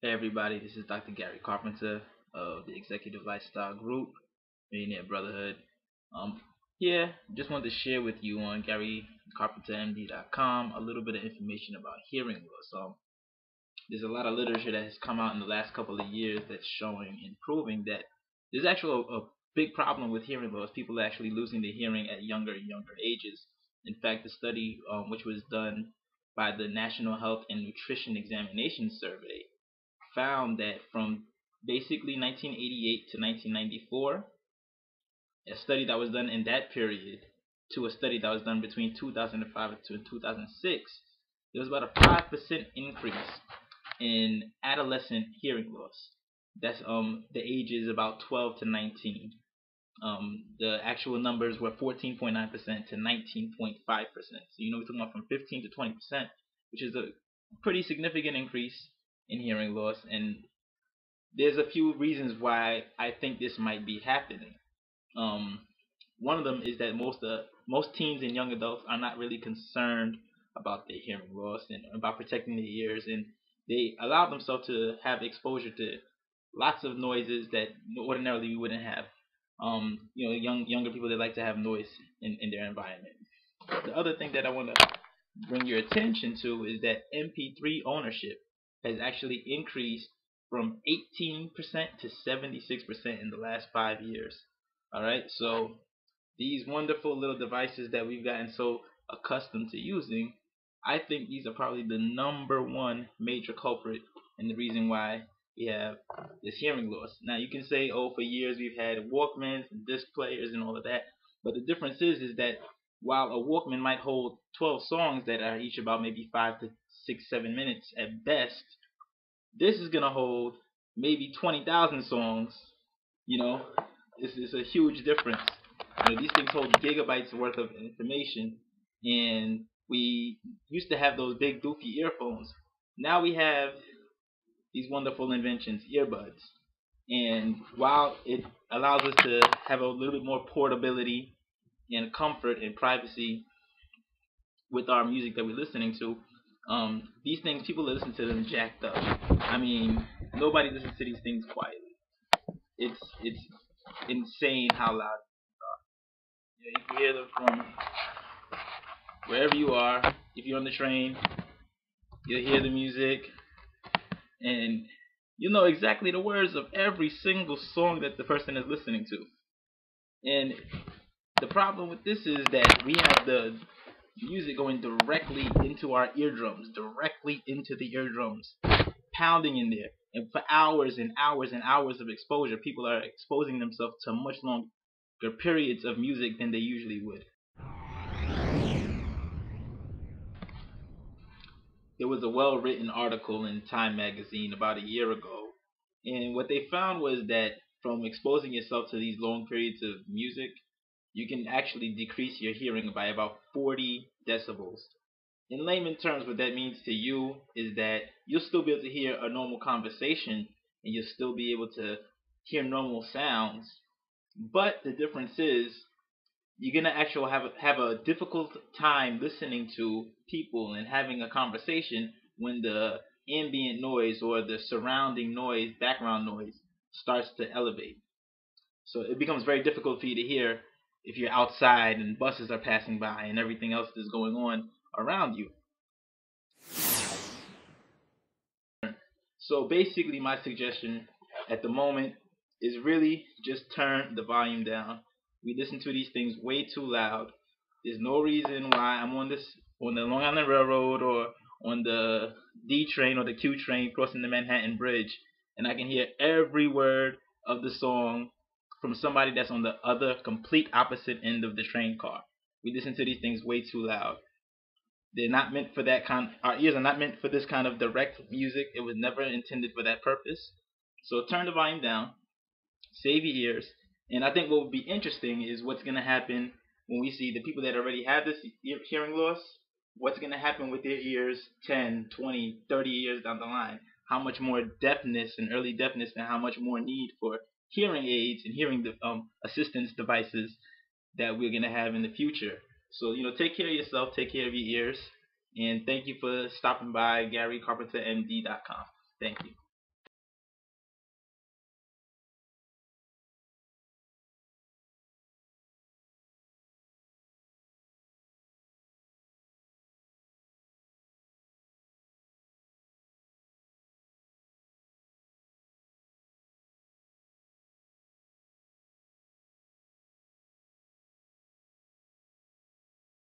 Hey everybody, this is Dr. Gary Carpenter of the Executive Lifestyle Group, Millionaire Brotherhood. Um, just wanted to share with you on GaryCarpenterMD.com a little bit of information about hearing loss. There's a lot of literature that has come out in the last couple of years that's showing and proving that there's actually a big problem with hearing loss. People are actually losing their hearing at younger and younger ages. In fact, the study, which was done by the National Health and Nutrition Examination Survey, found that from basically 1988 to 1994, a study that was done in that period to a study that was done between 2005 to 2006, there was about a 5% increase in adolescent hearing loss. That's the ages about 12 to 19. The actual numbers were 14.9% to 19.5%. So we're talking about from 15 to 20%, which is a pretty significant increase in hearing loss, and there's a few reasons why I think this might be happening. One of them is that most teens and young adults are not really concerned about their hearing loss and about protecting their ears, and they allow themselves to have exposure to lots of noises that ordinarily we wouldn't have. Younger people, they like to have noise in their environment. The other thing that I want to bring your attention to is that MP3 ownership has actually increased from 18% to 76% in the last 5 years. Alright, so these wonderful little devices that we've gotten so accustomed to using, I think these are probably the number one major culprit and the reason why we have this hearing loss. Now you can say, oh, for years we've had Walkmans and disc players and all of that, but the difference is that while a Walkman might hold 12 songs that are each about maybe 5 to 6, 7 minutes at best, this is going to hold maybe 20,000 songs. This is a huge difference. These things hold gigabytes worth of information, and we used to have those big doofy earphones. Now we have these wonderful inventions, earbuds. And while it allows us to have a little bit more portability and comfort and privacy with our music that we're listening to, these things, people listen to them jacked up. I mean, nobody listens to these things quietly. It's insane how loud they are. You can hear them from wherever you are. If you're on the train, you'll hear the music, and you know exactly the words of every single song that the person is listening to. And the problem with this is that we have the music going directly into our eardrums, pounding in there. And for hours and hours and hours of exposure, people are exposing themselves to much longer periods of music than they usually would. There was a well-written article in Time magazine about a year ago, and what they found was that from exposing yourself to these long periods of music, you can actually decrease your hearing by about 40 decibels. In layman terms, what that means to you is that you'll still be able to hear a normal conversation, and you'll still be able to hear normal sounds, but the difference is you're going to actually have a difficult time listening to people and having a conversation when the ambient noise or the surrounding noise, background noise, starts to elevate. So it becomes very difficult for you to hear if you're outside and buses are passing by and everything else is going on around you. So basically my suggestion at the moment is really just turn the volume down. We listen to these things way too loud. There's no reason why I'm on the Long Island Railroad or on the D train or the Q train crossing the Manhattan Bridge, and I can hear every word of the song from somebody that's on the other complete opposite end of the train car. We listen to these things way too loud. They're not meant for that our ears are not meant for this kind of direct music. It was never intended for that purpose. So turn the volume down, save your ears, and I think what would be interesting is what's going to happen when we see the people that already have this hearing loss. What's going to happen with their ears 10, 20, 30 years down the line? How much more deafness and early deafness, and how much more need for hearing aids and hearing assistance devices that we're going to have in the future. So, take care of yourself, take care of your ears, and thank you for stopping by GaryCarpenterMD.com. Thank you.